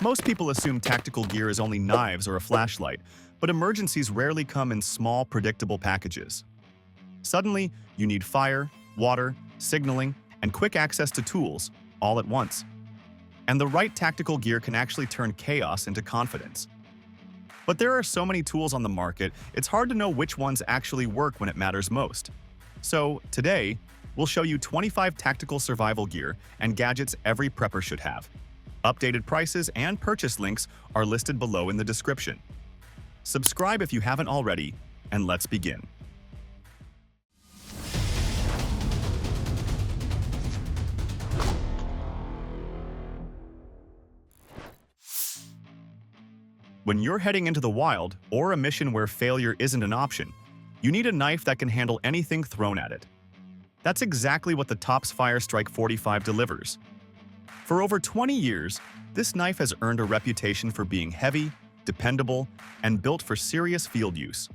Most people assume tactical gear is only knives or a flashlight, but emergencies rarely come in small, predictable packages. Suddenly, you need fire, water, signaling, and quick access to tools, all at once. And the right tactical gear can actually turn chaos into confidence. But there are so many tools on the market, it's hard to know which ones actually work when it matters most. So, today, we'll show you 25 tactical survival gear and gadgets every prepper should have. Updated prices and purchase links are listed below in the description. Subscribe if you haven't already, and let's begin. When you're heading into the wild, or a mission where failure isn't an option, you need a knife that can handle anything thrown at it. That's exactly what the Tops Firestrike 45 delivers. For over 20 years, this knife has earned a reputation for being heavy, dependable, and built for serious field use.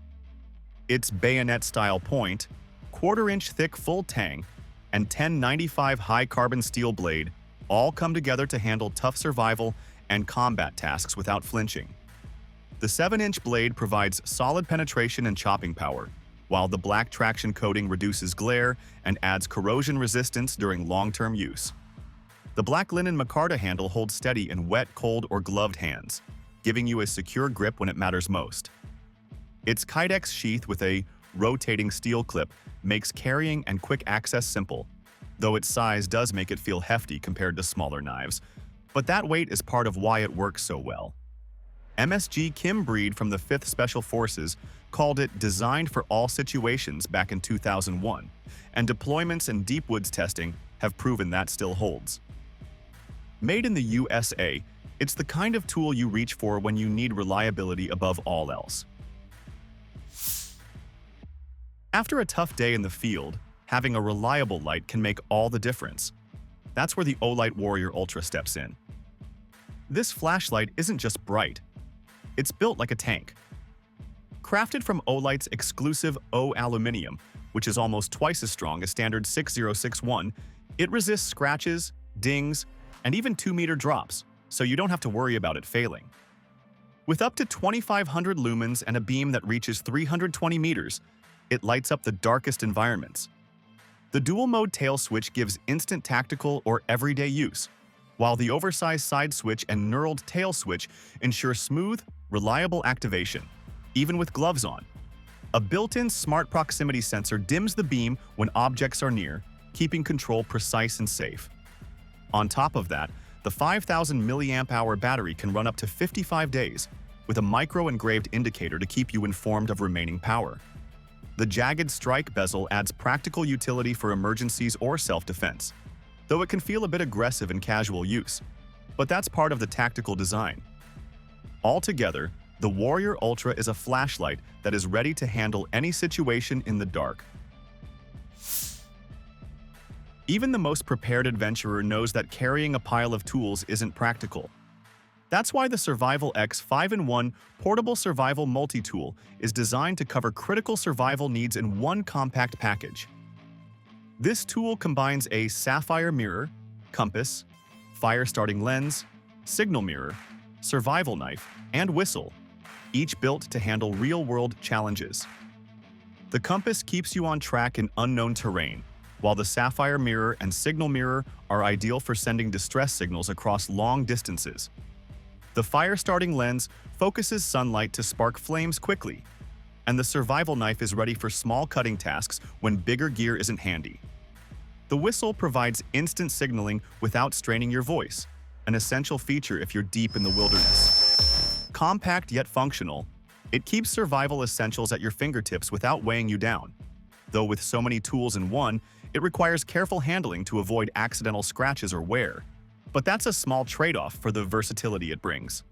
Its bayonet-style point, quarter-inch thick full tang, and 1095 high-carbon steel blade all come together to handle tough survival and combat tasks without flinching. The 7-inch blade provides solid penetration and chopping power, while the black traction coating reduces glare and adds corrosion resistance during long-term use. The black linen micarta handle holds steady in wet, cold, or gloved hands, giving you a secure grip when it matters most. Its Kydex sheath with a rotating steel clip makes carrying and quick access simple, though its size does make it feel hefty compared to smaller knives, but that weight is part of why it works so well. MSG Kim Breed from the Fith Special Forces called it designed for all situations back in 2001, and deployments and deep woods testing have proven that still holds. Made in the USA, it's the kind of tool you reach for when you need reliability above all else. After a tough day in the field, having a reliable light can make all the difference. That's where the Olight Warrior Ultra steps in. This flashlight isn't just bright, it's built like a tank. Crafted from Olight's exclusive O aluminum, which is almost twice as strong as standard 6061, it resists scratches, dings, and even 2-meter drops, so you don't have to worry about it failing. With up to 2,500 lumens and a beam that reaches 320 meters, it lights up the darkest environments. The dual-mode tail switch gives instant tactical or everyday use, while the oversized side switch and knurled tail switch ensure smooth, reliable activation, even with gloves on. A built-in smart proximity sensor dims the beam when objects are near, keeping control precise and safe. On top of that, the 5,000 mAh battery can run up to 55 days, with a micro-engraved indicator to keep you informed of remaining power. The jagged strike bezel adds practical utility for emergencies or self-defense, though it can feel a bit aggressive in casual use. But that's part of the tactical design. Altogether, the Warrior Ultra is a flashlight that is ready to handle any situation in the dark. Even the most prepared adventurer knows that carrying a pile of tools isn't practical. That's why the Survival X 5-in-1 Portable Survival Multitool is designed to cover critical survival needs in one compact package. This tool combines a sapphire mirror, compass, fire-starting lens, signal mirror, survival knife, and whistle, each built to handle real-world challenges. The compass keeps you on track in unknown terrain, while the sapphire mirror and signal mirror are ideal for sending distress signals across long distances. The fire-starting lens focuses sunlight to spark flames quickly, and the survival knife is ready for small cutting tasks when bigger gear isn't handy. The whistle provides instant signaling without straining your voice, an essential feature if you're deep in the wilderness. Compact yet functional, it keeps survival essentials at your fingertips without weighing you down. Though with so many tools in one, it requires careful handling to avoid accidental scratches or wear. But that's a small trade-off for the versatility it brings.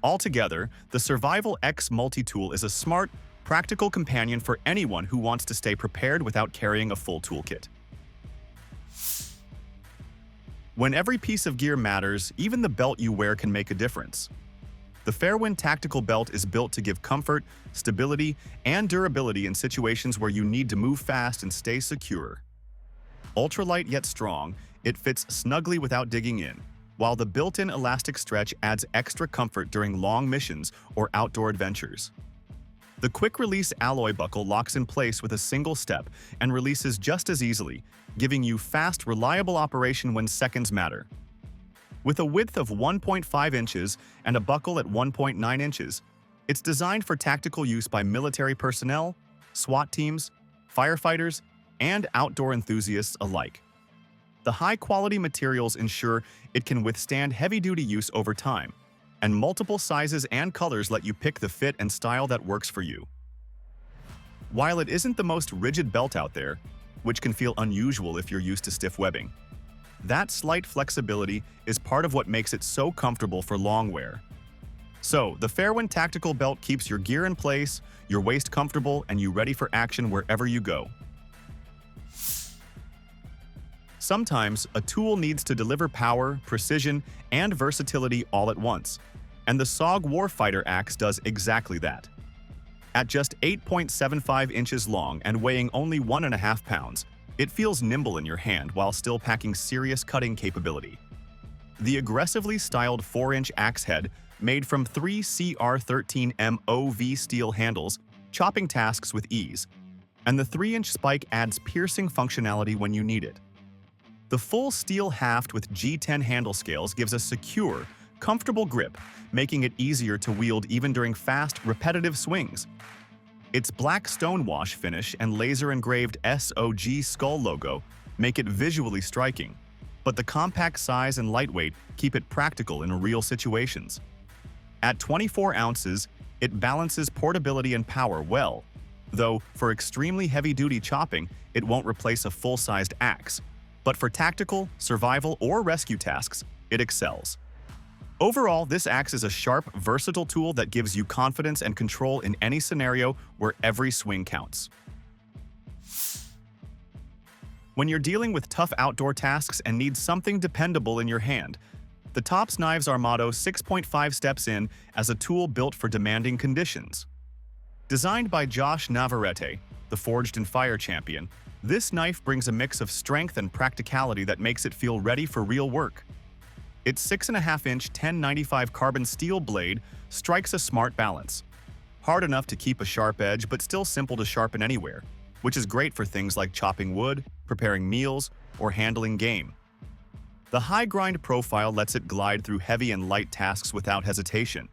Altogether, the Survival X Multitool is a smart, practical companion for anyone who wants to stay prepared without carrying a full toolkit. When every piece of gear matters, even the belt you wear can make a difference. The Fairwin tactical belt is built to give comfort, stability, and durability in situations where you need to move fast and stay secure. Ultralight yet strong, it fits snugly without digging in, while the built-in elastic stretch adds extra comfort during long missions or outdoor adventures. The quick-release alloy buckle locks in place with a single step and releases just as easily, giving you fast, reliable operation when seconds matter. With a width of 1.5 inches and a buckle at 1.9 inches, it's designed for tactical use by military personnel, SWAT teams, firefighters, and outdoor enthusiasts alike. The high-quality materials ensure it can withstand heavy-duty use over time, and multiple sizes and colors let you pick the fit and style that works for you. While it isn't the most rigid belt out there, which can feel unusual if you're used to stiff webbing, that slight flexibility is part of what makes it so comfortable for long wear. So, the Fairwin tactical belt keeps your gear in place, your waist comfortable, and you ready for action wherever you go. Sometimes, a tool needs to deliver power, precision, and versatility all at once, and the Sog War Fighter Axe does exactly that. At just 8.75 inches long and weighing only 1.5 pounds, it feels nimble in your hand while still packing serious cutting capability. The aggressively styled 4-inch axe head, made from 3 CR13 MOV steel handles, chopping tasks with ease, and the 3-inch spike adds piercing functionality when you need it. The full steel haft with G10 handle scales gives a secure, comfortable grip, making it easier to wield even during fast, repetitive swings. Its black stonewash finish and laser-engraved SOG skull logo make it visually striking, but the compact size and lightweight keep it practical in real situations. At 24 ounces, it balances portability and power well, though for extremely heavy-duty chopping, it won't replace a full-sized axe. But for tactical, survival, or rescue tasks, it excels. Overall, this axe is a sharp, versatile tool that gives you confidence and control in any scenario where every swing counts. When you're dealing with tough outdoor tasks and need something dependable in your hand, the Tops Knives Armado 6.5 steps in as a tool built for demanding conditions. Designed by Josh Navarrete, the Forged in Fire champion, this knife brings a mix of strength and practicality that makes it feel ready for real work. Its 6.5-inch 1095 carbon steel blade strikes a smart balance. Hard enough to keep a sharp edge but still simple to sharpen anywhere, which is great for things like chopping wood, preparing meals, or handling game. The high grind profile lets it glide through heavy and light tasks without hesitation.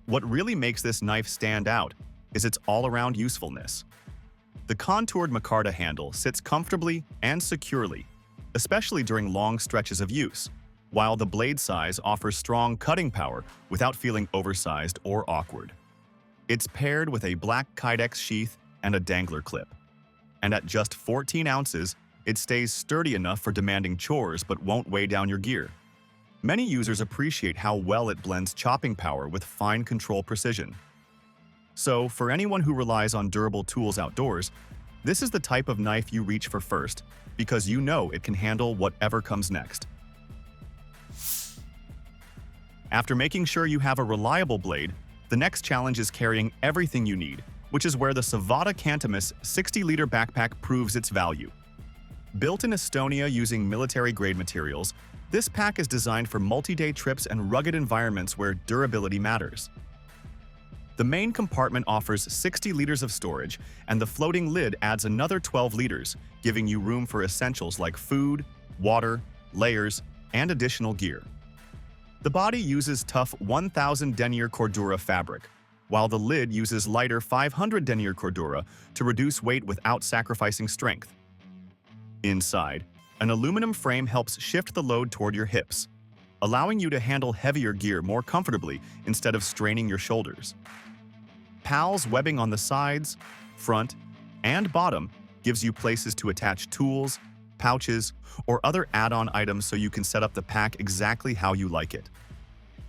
What really makes this knife stand out is its all-around usefulness. The contoured micarta handle sits comfortably and securely, especially during long stretches of use, while the blade size offers strong cutting power without feeling oversized or awkward. It's paired with a black Kydex sheath and a dangler clip. And at just 14 ounces, it stays sturdy enough for demanding chores but won't weigh down your gear. Many users appreciate how well it blends chopping power with fine control precision. So, for anyone who relies on durable tools outdoors, this is the type of knife you reach for first, because you know it can handle whatever comes next. After making sure you have a reliable blade, the next challenge is carrying everything you need, which is where the Savotta Kantamus 60-liter backpack proves its value. Built in Estonia using military-grade materials, this pack is designed for multi-day trips and rugged environments where durability matters. The main compartment offers 60 liters of storage, and the floating lid adds another 12 liters, giving you room for essentials like food, water, layers, and additional gear. The body uses tough 1000 denier cordura fabric, while the lid uses lighter 500 denier cordura to reduce weight without sacrificing strength. Inside, an aluminum frame helps shift the load toward your hips, allowing you to handle heavier gear more comfortably instead of straining your shoulders. PAL's webbing on the sides, front, and bottom gives you places to attach tools, pouches, or other add-on items so you can set up the pack exactly how you like it.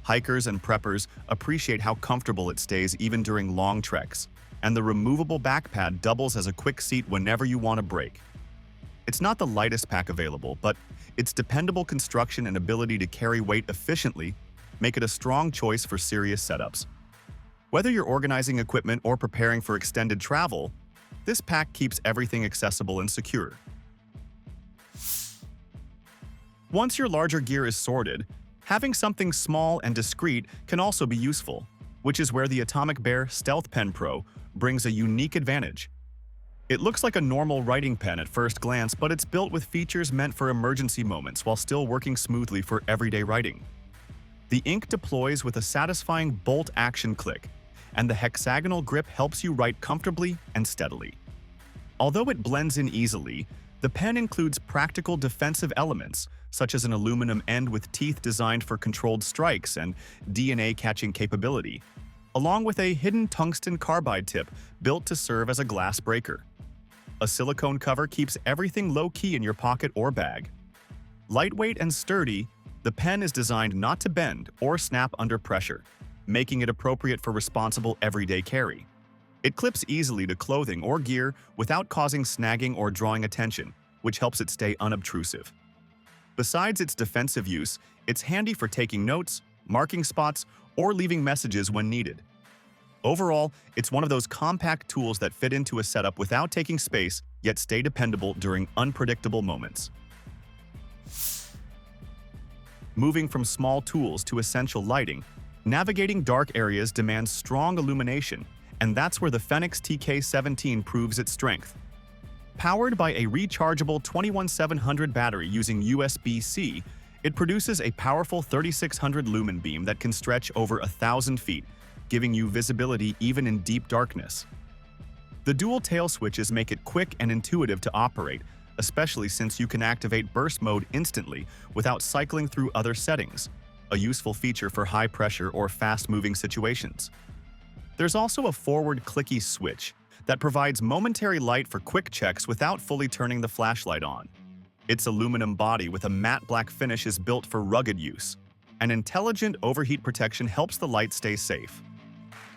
Hikers and preppers appreciate how comfortable it stays even during long treks, and the removable back pad doubles as a quick seat whenever you want a break. It's not the lightest pack available, but its dependable construction and ability to carry weight efficiently make it a strong choice for serious setups. Whether you're organizing equipment or preparing for extended travel, this pack keeps everything accessible and secure. Once your larger gear is sorted, Having something small and discreet can also be useful, which is where the Atomic Bear Stealth Pen Pro brings a unique advantage. It looks like a normal writing pen at first glance, but it's built with features meant for emergency moments while still working smoothly for everyday writing. The ink deploys with a satisfying bolt action click, and the hexagonal grip helps you write comfortably and steadily. Although it blends in easily, the pen includes practical defensive elements, such as an aluminum end with teeth designed for controlled strikes and DNA catching capability, along with a hidden tungsten carbide tip built to serve as a glass breaker. A silicone cover keeps everything low-key in your pocket or bag. Lightweight and sturdy, the pen is designed not to bend or snap under pressure, making it appropriate for responsible everyday carry. It clips easily to clothing or gear without causing snagging or drawing attention, which helps it stay unobtrusive. Besides its defensive use, it's handy for taking notes, marking spots, or leaving messages when needed. Overall, it's one of those compact tools that fit into a setup without taking space, yet stay dependable during unpredictable moments. Moving from small tools to essential lighting, navigating dark areas demands strong illumination, and that's where the Fenix TK17 proves its strength. Powered by a rechargeable 21700 battery using USB-C, it produces a powerful 3600 lumen beam that can stretch over 1,000 feet, giving you visibility even in deep darkness. The dual tail switches make it quick and intuitive to operate, especially since you can activate burst mode instantly without cycling through other settings, a useful feature for high-pressure or fast-moving situations. There's also a forward clicky switch that provides momentary light for quick checks without fully turning the flashlight on. Its aluminum body with a matte black finish is built for rugged use. An intelligent overheat protection helps the light stay safe.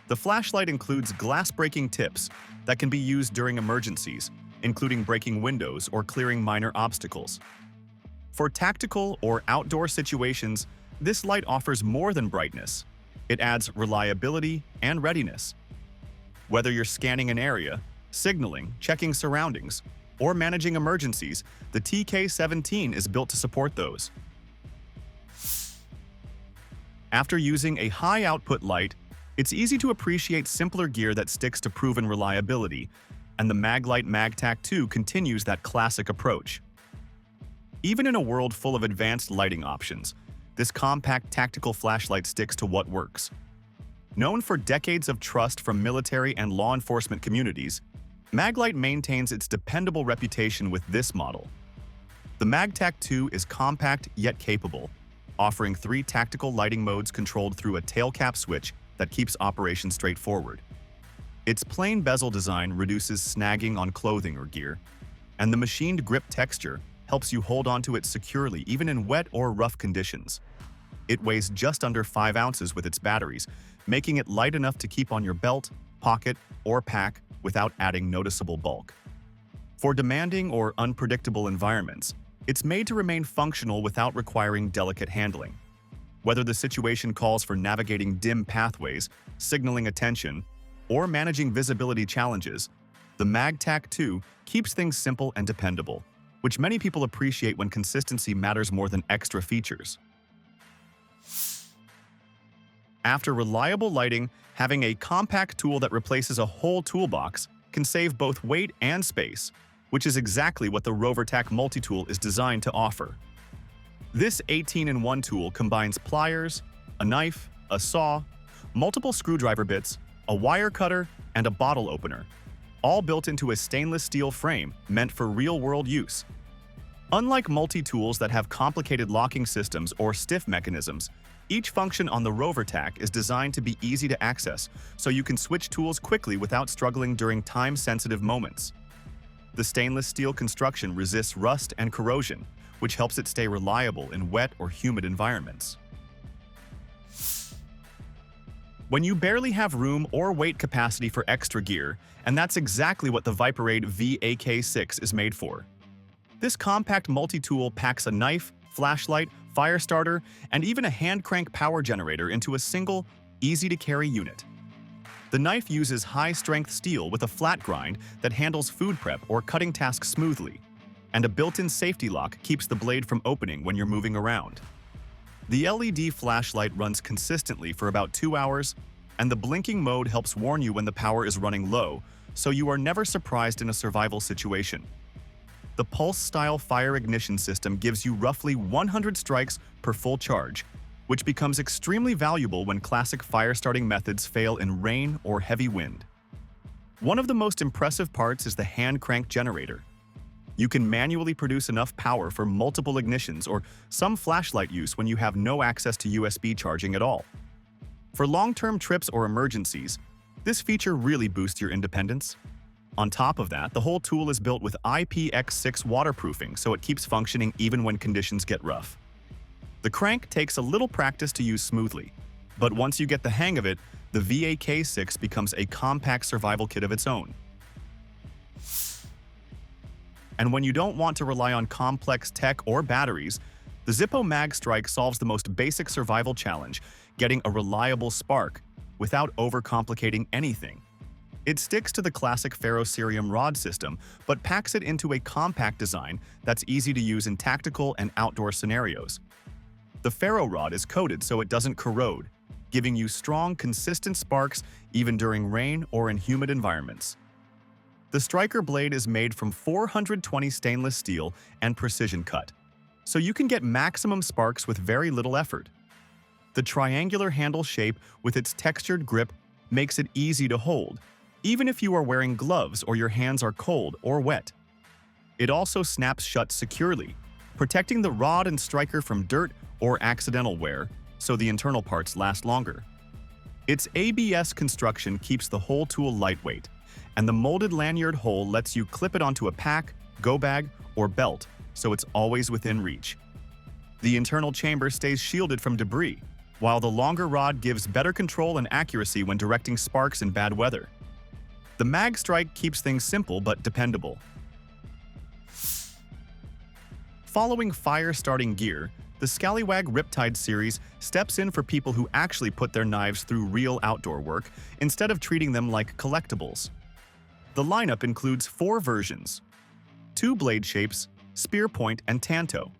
The flashlight includes glass-breaking tips that can be used during emergencies, including breaking windows or clearing minor obstacles. For tactical or outdoor situations, this light offers more than brightness. It adds reliability and readiness. Whether you're scanning an area, signaling, checking surroundings, or managing emergencies, the TK17 is built to support those. After using a high-output light, it's easy to appreciate simpler gear that sticks to proven reliability, and the Maglite Mag Tac 2 continues that classic approach. Even in a world full of advanced lighting options, this compact tactical flashlight sticks to what works. Known for decades of trust from military and law enforcement communities, Maglite maintains its dependable reputation with this model. The Mag Tac 2 is compact yet capable, offering 3 tactical lighting modes controlled through a tail cap switch that keeps operation straightforward. Its plain bezel design reduces snagging on clothing or gear, and the machined grip texture helps you hold onto it securely even in wet or rough conditions. It weighs just under 5 ounces with its batteries, making it light enough to keep on your belt, pocket, or pack without adding noticeable bulk. For demanding or unpredictable environments, it's made to remain functional without requiring delicate handling. Whether the situation calls for navigating dim pathways, signaling attention, or managing visibility challenges, the Mag Tac 2 keeps things simple and dependable, which many people appreciate when consistency matters more than extra features. After reliable lighting, having a compact tool that replaces a whole toolbox can save both weight and space, which is exactly what the RoverTac Multitool is designed to offer. This 18-in-1 tool combines pliers, a knife, a saw, multiple screwdriver bits, a wire cutter, and a bottle opener, all built into a stainless steel frame meant for real-world use. Unlike multi-tools that have complicated locking systems or stiff mechanisms, each function on the RoverTac is designed to be easy to access, so you can switch tools quickly without struggling during time-sensitive moments. The stainless steel construction resists rust and corrosion, which helps it stay reliable in wet or humid environments. When you barely have room or weight capacity for extra gear, and that's exactly what the Viperade VAK6 is made for. This compact multi-tool packs a knife, flashlight, fire starter, and even a hand crank power generator into a single, easy-to-carry unit. The knife uses high-strength steel with a flat grind that handles food prep or cutting tasks smoothly, and a built-in safety lock keeps the blade from opening when you're moving around. The LED flashlight runs consistently for about 2 hours, and the blinking mode helps warn you when the power is running low, so you are never surprised in a survival situation. The pulse-style fire ignition system gives you roughly 100 strikes per full charge, which becomes extremely valuable when classic fire-starting methods fail in rain or heavy wind. One of the most impressive parts is the hand crank generator. You can manually produce enough power for multiple ignitions or some flashlight use when you have no access to USB charging at all. For long-term trips or emergencies, this feature really boosts your independence. On top of that, the whole tool is built with IPX6 waterproofing, so it keeps functioning even when conditions get rough. The crank takes a little practice to use smoothly, but once you get the hang of it, the VAK6 becomes a compact survival kit of its own. And when you don't want to rely on complex tech or batteries, the Zippo Mag Strike solves the most basic survival challenge, getting a reliable spark without overcomplicating anything. It sticks to the classic ferrocerium rod system, but packs it into a compact design that's easy to use in tactical and outdoor scenarios. The ferro rod is coated so it doesn't corrode, giving you strong, consistent sparks even during rain or in humid environments. The striker blade is made from 420 stainless steel and precision cut, so you can get maximum sparks with very little effort. The triangular handle shape with its textured grip makes it easy to hold, even if you are wearing gloves or your hands are cold or wet. It also snaps shut securely, protecting the rod and striker from dirt or accidental wear, so the internal parts last longer. Its ABS construction keeps the whole tool lightweight, and the molded lanyard hole lets you clip it onto a pack, go bag, or belt, so it's always within reach. The internal chamber stays shielded from debris, while the longer rod gives better control and accuracy when directing sparks in bad weather. The Mag Strike keeps things simple but dependable. Following fire-starting gear, the Skallywag Riptide series steps in for people who actually put their knives through real outdoor work instead of treating them like collectibles. The lineup includes 4 versions: 2 blade shapes, spear point, and tanto,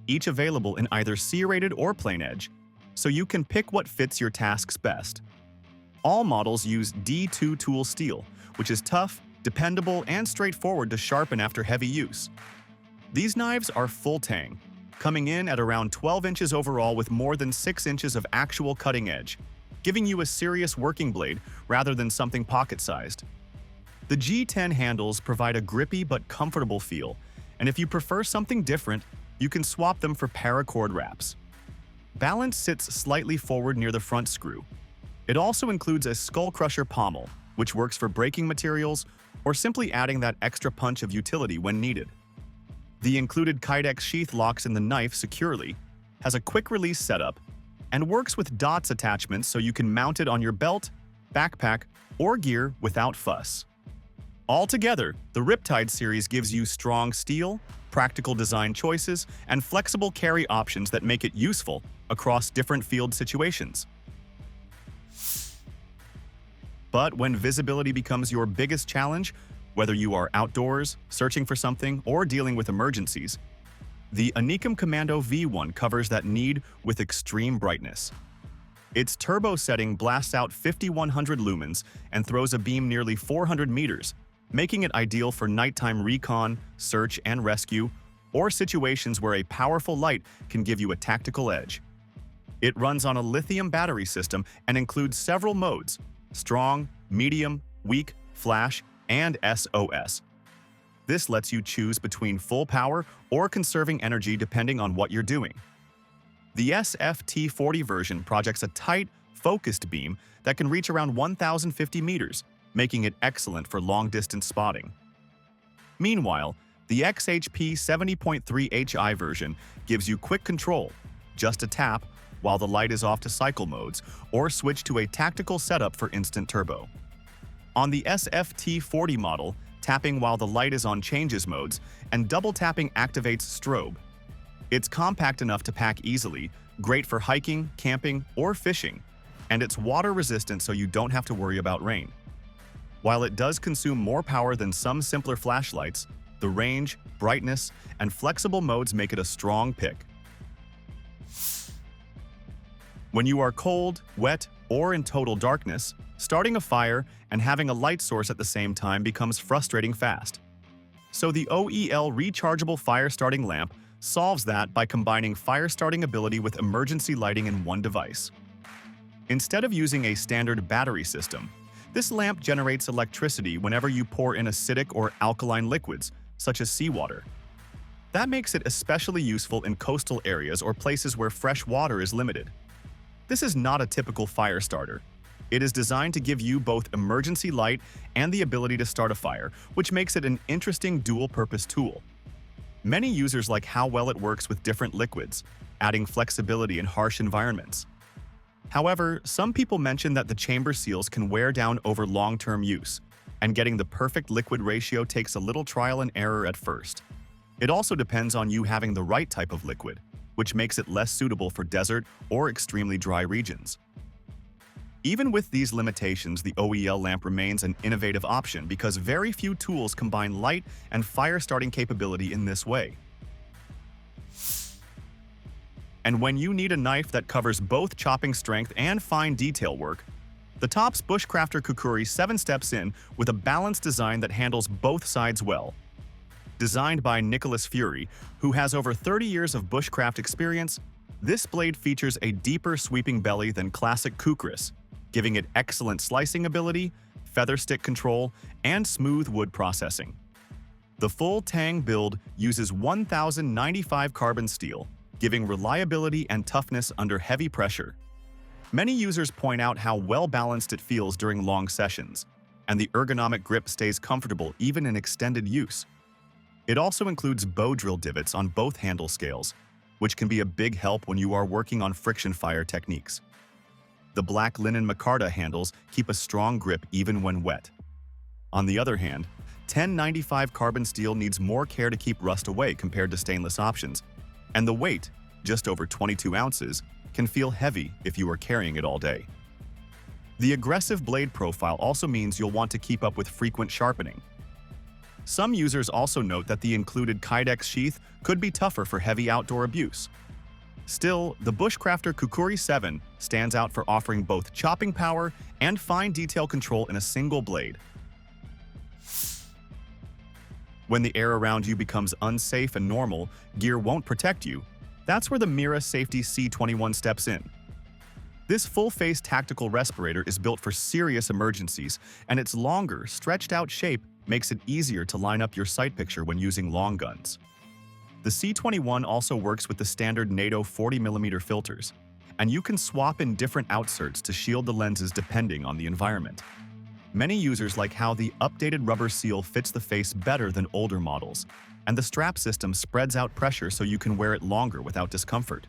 each available in either serrated or plain edge, so you can pick what fits your tasks best. All models use D2 tool steel, which is tough, dependable, and straightforward to sharpen after heavy use. These knives are full tang, coming in at around 12 inches overall with more than 6 inches of actual cutting edge, giving you a serious working blade rather than something pocket-sized. The G10 handles provide a grippy but comfortable feel, and if you prefer something different, you can swap them for paracord wraps. Balance sits slightly forward near the front screw. It also includes a skull crusher pommel, which works for breaking materials or simply adding that extra punch of utility when needed. The included Kydex sheath locks in the knife securely, has a quick-release setup, and works with dots attachments so you can mount it on your belt, backpack, or gear without fuss. Altogether, the Riptide series gives you strong steel, practical design choices, and flexible carry options that make it useful across different field situations. But when visibility becomes your biggest challenge, whether you are outdoors, searching for something, or dealing with emergencies, the Anekim Commando V1 covers that need with extreme brightness. Its turbo setting blasts out 5100 lumens and throws a beam nearly 400 meters, making it ideal for nighttime recon, search and rescue, or situations where a powerful light can give you a tactical edge. It runs on a lithium battery system and includes several modes: strong, medium, weak, flash, and SOS. This lets you choose between full power or conserving energy depending on what you're doing. The SFT40 version projects a tight, focused beam that can reach around 1,050 meters, making it excellent for long-distance spotting. Meanwhile, the XHP 70.3 HI version gives you quick control, just a tap while the light is off to cycle modes, or switch to a tactical setup for instant turbo. On the SFT40 model, tapping while the light is on changes modes, and double tapping activates strobe. It's compact enough to pack easily, great for hiking, camping, or fishing, and it's water resistant so you don't have to worry about rain. While it does consume more power than some simpler flashlights, the range, brightness, and flexible modes make it a strong pick. When you are cold, wet, or in total darkness, starting a fire and having a light source at the same time becomes frustrating fast. So the OEL rechargeable fire starting lamp solves that by combining fire starting ability with emergency lighting in one device. Instead of using a standard battery system, this lamp generates electricity whenever you pour in acidic or alkaline liquids, such as seawater. That makes it especially useful in coastal areas or places where fresh water is limited. This is not a typical fire starter. It is designed to give you both emergency light and the ability to start a fire, which makes it an interesting dual-purpose tool. Many users like how well it works with different liquids, adding flexibility in harsh environments. However, some people mention that the chamber seals can wear down over long-term use, and getting the perfect liquid ratio takes a little trial and error at first. It also depends on you having the right type of liquid, which makes it less suitable for desert or extremely dry regions. Even with these limitations, the OEL lamp remains an innovative option because very few tools combine light and fire starting capability in this way. And when you need a knife that covers both chopping strength and fine detail work, the Topps Bushcrafter Kukuri 7 steps in with a balanced design that handles both sides well. Designed by Nicholas Fury, who has over 30 years of bushcraft experience, this blade features a deeper sweeping belly than classic Kukuris, giving it excellent slicing ability, feather stick control, and smooth wood processing. The full Tang build uses 1095 carbon steel, giving reliability and toughness under heavy pressure. Many users point out how well-balanced it feels during long sessions, and the ergonomic grip stays comfortable even in extended use. It also includes bow drill divots on both handle scales, which can be a big help when you are working on friction fire techniques. The black linen micarta handles keep a strong grip even when wet. On the other hand, 1095 carbon steel needs more care to keep rust away compared to stainless options, and the weight, just over 22 ounces, can feel heavy if you are carrying it all day. The aggressive blade profile also means you'll want to keep up with frequent sharpening. Some users also note that the included Kydex sheath could be tougher for heavy outdoor abuse. Still, the Bushcrafter Kukuri 7 stands out for offering both chopping power and fine detail control in a single blade. When the air around you becomes unsafe and normal, gear won't protect you. That's where the Mira Safety C21 steps in. This full-face tactical respirator is built for serious emergencies, and its longer, stretched-out shape makes it easier to line up your sight picture when using long guns. The C21 also works with the standard NATO 40mm filters, and you can swap in different outserts to shield the lenses depending on the environment. Many users like how the updated rubber seal fits the face better than older models, and the strap system spreads out pressure so you can wear it longer without discomfort.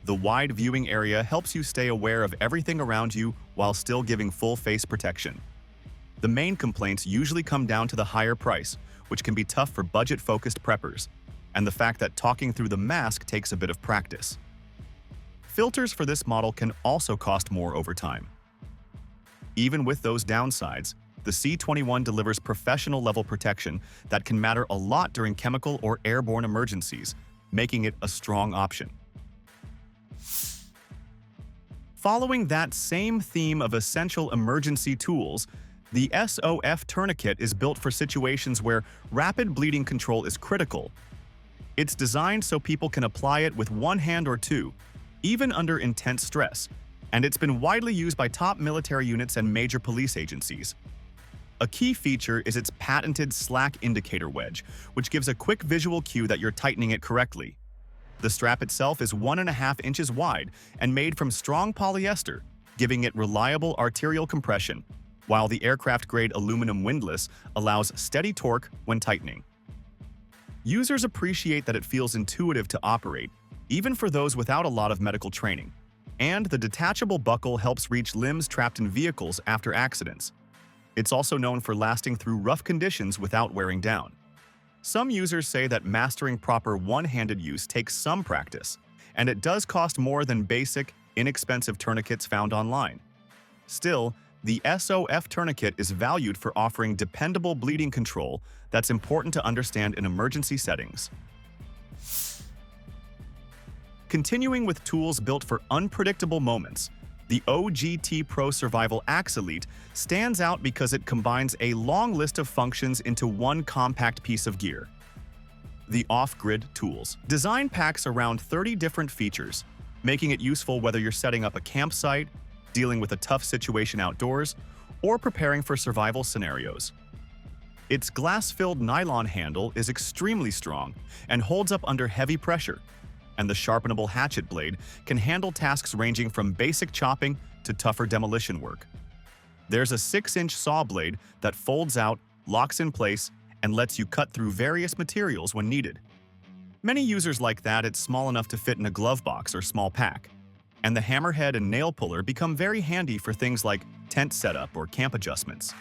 The wide viewing area helps you stay aware of everything around you while still giving full face protection. The main complaints usually come down to the higher price, which can be tough for budget-focused preppers, and the fact that talking through the mask takes a bit of practice. Filters for this model can also cost more over time. Even with those downsides, the C21 delivers professional-level protection that can matter a lot during chemical or airborne emergencies, making it a strong option. Following that same theme of essential emergency tools, the Sof Tourniquet is built for situations where rapid bleeding control is critical. It's designed so people can apply it with one hand or two, even under intense stress, and it's been widely used by top military units and major police agencies. A key feature is its patented slack indicator wedge, which gives a quick visual cue that you're tightening it correctly. The strap itself is 1.5 inches wide and made from strong polyester, giving it reliable arterial compression, while the aircraft-grade aluminum windlass allows steady torque when tightening. Users appreciate that it feels intuitive to operate, even for those without a lot of medical training, and the detachable buckle helps reach limbs trapped in vehicles after accidents. It's also known for lasting through rough conditions without wearing down. Some users say that mastering proper one-handed use takes some practice, and it does cost more than basic, inexpensive tourniquets found online. Still, the Sof Tourniquet is valued for offering dependable bleeding control that's important to understand in emergency settings. Continuing with tools built for unpredictable moments, the OGT Pro Survival Axe Elite stands out because it combines a long list of functions into one compact piece of gear. The off-grid tools. Design packs around 30 different features, making it useful whether you're setting up a campsite, dealing with a tough situation outdoors, or preparing for survival scenarios. Its glass-filled nylon handle is extremely strong and holds up under heavy pressure, and the sharpenable hatchet blade can handle tasks ranging from basic chopping to tougher demolition work. There's a 6-inch saw blade that folds out, locks in place, and lets you cut through various materials when needed. Many users like that it's small enough to fit in a glove box or small pack, and the hammerhead and nail puller become very handy for things like tent setup or camp adjustments.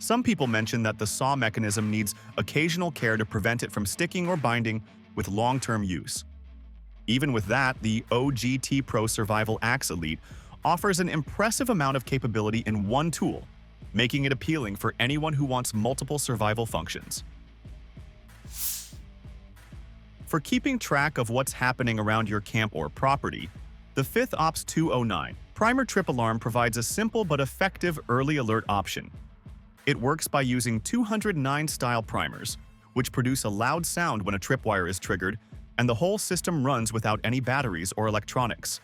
Some people mention that the saw mechanism needs occasional care to prevent it from sticking or binding with long-term use. Even with that, the OGT Pro Survival Axe Elite offers an impressive amount of capability in one tool, making it appealing for anyone who wants multiple survival functions. For keeping track of what's happening around your camp or property, the Fith Ops 209 Primer Trip Alarm provides a simple but effective early alert option. It works by using 209 style primers, which produce a loud sound when a tripwire is triggered, and the whole system runs without any batteries or electronics.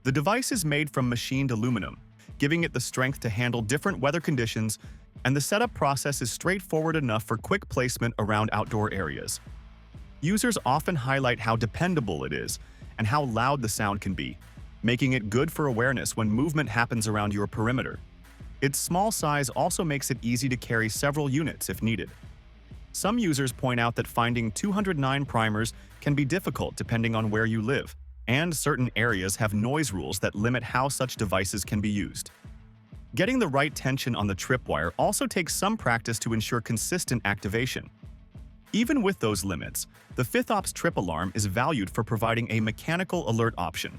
The device is made from machined aluminum, giving it the strength to handle different weather conditions, and the setup process is straightforward enough for quick placement around outdoor areas. Users often highlight how dependable it is and how loud the sound can be, making it good for awareness when movement happens around your perimeter. Its small size also makes it easy to carry several units if needed. Some users point out that finding 209 primers can be difficult depending on where you live, and certain areas have noise rules that limit how such devices can be used. Getting the right tension on the tripwire also takes some practice to ensure consistent activation. Even with those limits, the Fith Ops Trip Alarm is valued for providing a mechanical alert option.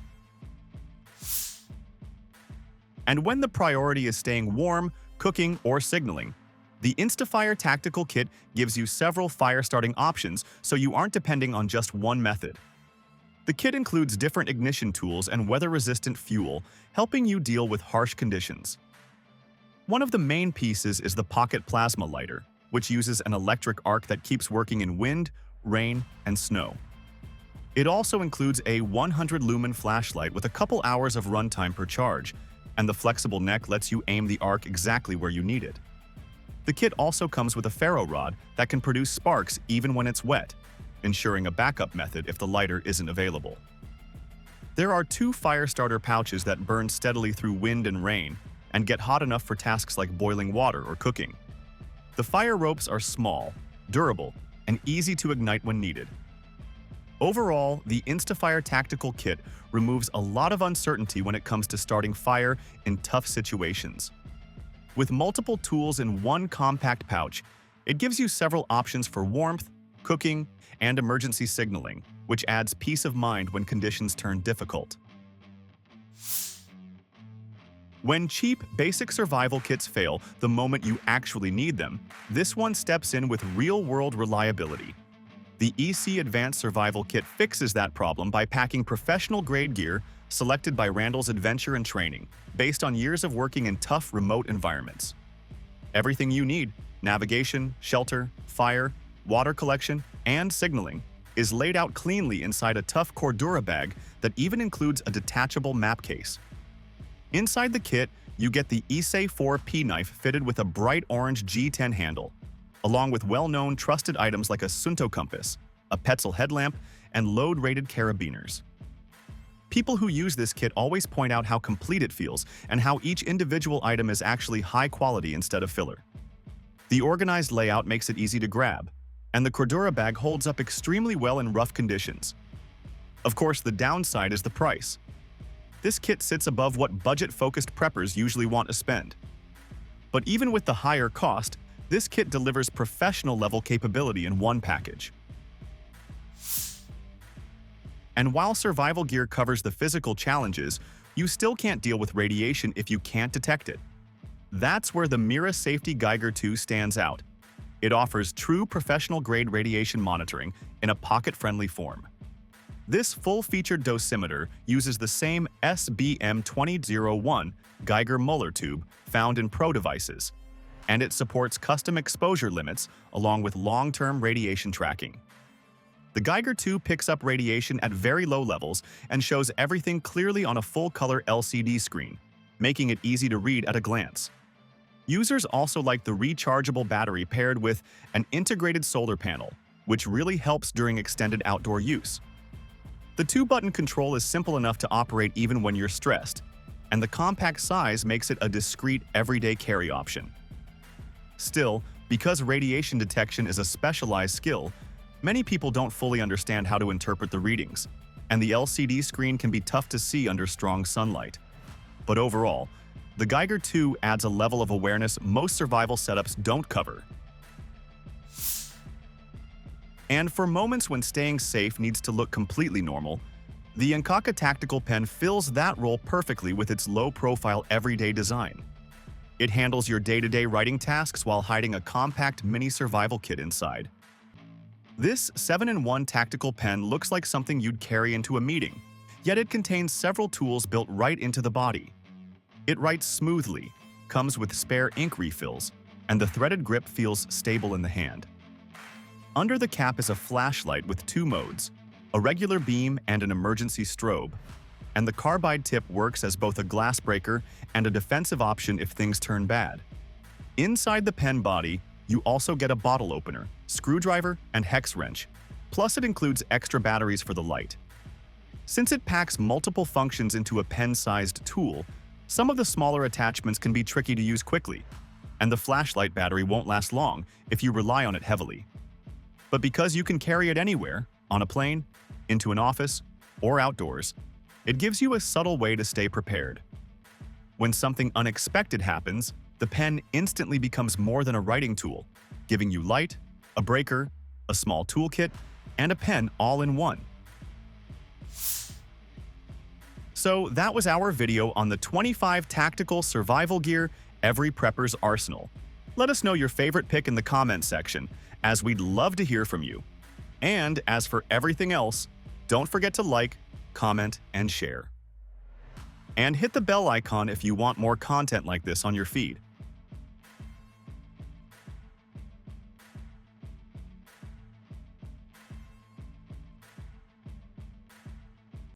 And when the priority is staying warm, cooking, or signaling, the InstaFire Tactical Kit gives you several fire starting options so you aren't depending on just one method. The kit includes different ignition tools and weather-resistant fuel, helping you deal with harsh conditions. One of the main pieces is the Pocket Plasma Lighter, which uses an electric arc that keeps working in wind, rain, and snow. It also includes a 100-lumen flashlight with a couple hours of runtime per charge, and the flexible neck lets you aim the arc exactly where you need it. The kit also comes with a ferro rod that can produce sparks even when it's wet, ensuring a backup method if the lighter isn't available. There are 2 fire starter pouches that burn steadily through wind and rain and get hot enough for tasks like boiling water or cooking. The fire ropes are small, durable, and easy to ignite when needed. Overall, the InstaFire Tactical Kit removes a lot of uncertainty when it comes to starting fire in tough situations. With multiple tools in one compact pouch, it gives you several options for warmth, cooking, and emergency signaling, which adds peace of mind when conditions turn difficult. When cheap, basic survival kits fail the moment you actually need them, this one steps in with real-world reliability. The Esee Advanced Survival Kit fixes that problem by packing professional-grade gear selected by Randall's Adventure and Training, based on years of working in tough, remote environments. Everything you need – navigation, shelter, fire, water collection, and signaling – is laid out cleanly inside a tough Cordura bag that even includes a detachable map case. Inside the kit, you get the Esee 4P knife fitted with a bright orange G10 handle, along with well-known trusted items like a Sunto compass, a Petzl headlamp, and load-rated carabiners. People who use this kit always point out how complete it feels and how each individual item is actually high quality instead of filler. The organized layout makes it easy to grab, and the Cordura bag holds up extremely well in rough conditions. Of course, the downside is the price. This kit sits above what budget-focused preppers usually want to spend. But even with the higher cost, this kit delivers professional-level capability in one package. And while survival gear covers the physical challenges, you still can't deal with radiation if you can't detect it. That's where the Mira Safety Geiger 2 stands out. It offers true professional-grade radiation monitoring in a pocket-friendly form. This full-featured dosimeter uses the same SBM2001 Geiger Muller tube found in Pro devices, and it supports custom exposure limits along with long-term radiation tracking. The Geiger 2 picks up radiation at very low levels and shows everything clearly on a full-color LCD screen, making it easy to read at a glance. Users also like the rechargeable battery paired with an integrated solar panel, which really helps during extended outdoor use. The 2-button control is simple enough to operate even when you're stressed, and the compact size makes it a discreet, everyday carry option. Still, because radiation detection is a specialized skill, many people don't fully understand how to interpret the readings, and the LCD screen can be tough to see under strong sunlight. But overall, the Geiger 2 adds a level of awareness most survival setups don't cover. And for moments when staying safe needs to look completely normal, the Ankaka Tactical Pen fills that role perfectly with its low-profile everyday design. It handles your day-to-day writing tasks while hiding a compact mini survival kit inside. This 7-in-1 tactical pen looks like something you'd carry into a meeting, yet it contains several tools built right into the body. It writes smoothly, comes with spare ink refills, and the threaded grip feels stable in the hand. Under the cap is a flashlight with 2 modes, a regular beam and an emergency strobe, and the carbide tip works as both a glass breaker and a defensive option if things turn bad. Inside the pen body, you also get a bottle opener, screwdriver, and hex wrench, plus it includes extra batteries for the light. Since it packs multiple functions into a pen-sized tool, some of the smaller attachments can be tricky to use quickly, and the flashlight battery won't last long if you rely on it heavily. But because you can carry it anywhere, on a plane, into an office, or outdoors, it gives you a subtle way to stay prepared. When something unexpected happens, the pen instantly becomes more than a writing tool, giving you light, a breaker, a small toolkit, and a pen all in one. So that was our video on the 25 tactical survival gear every prepper's arsenal. Let us know your favorite pick in the comments section, as we'd love to hear from you. And as for everything else, don't forget to like, comment, and share. And hit the bell icon if you want more content like this on your feed.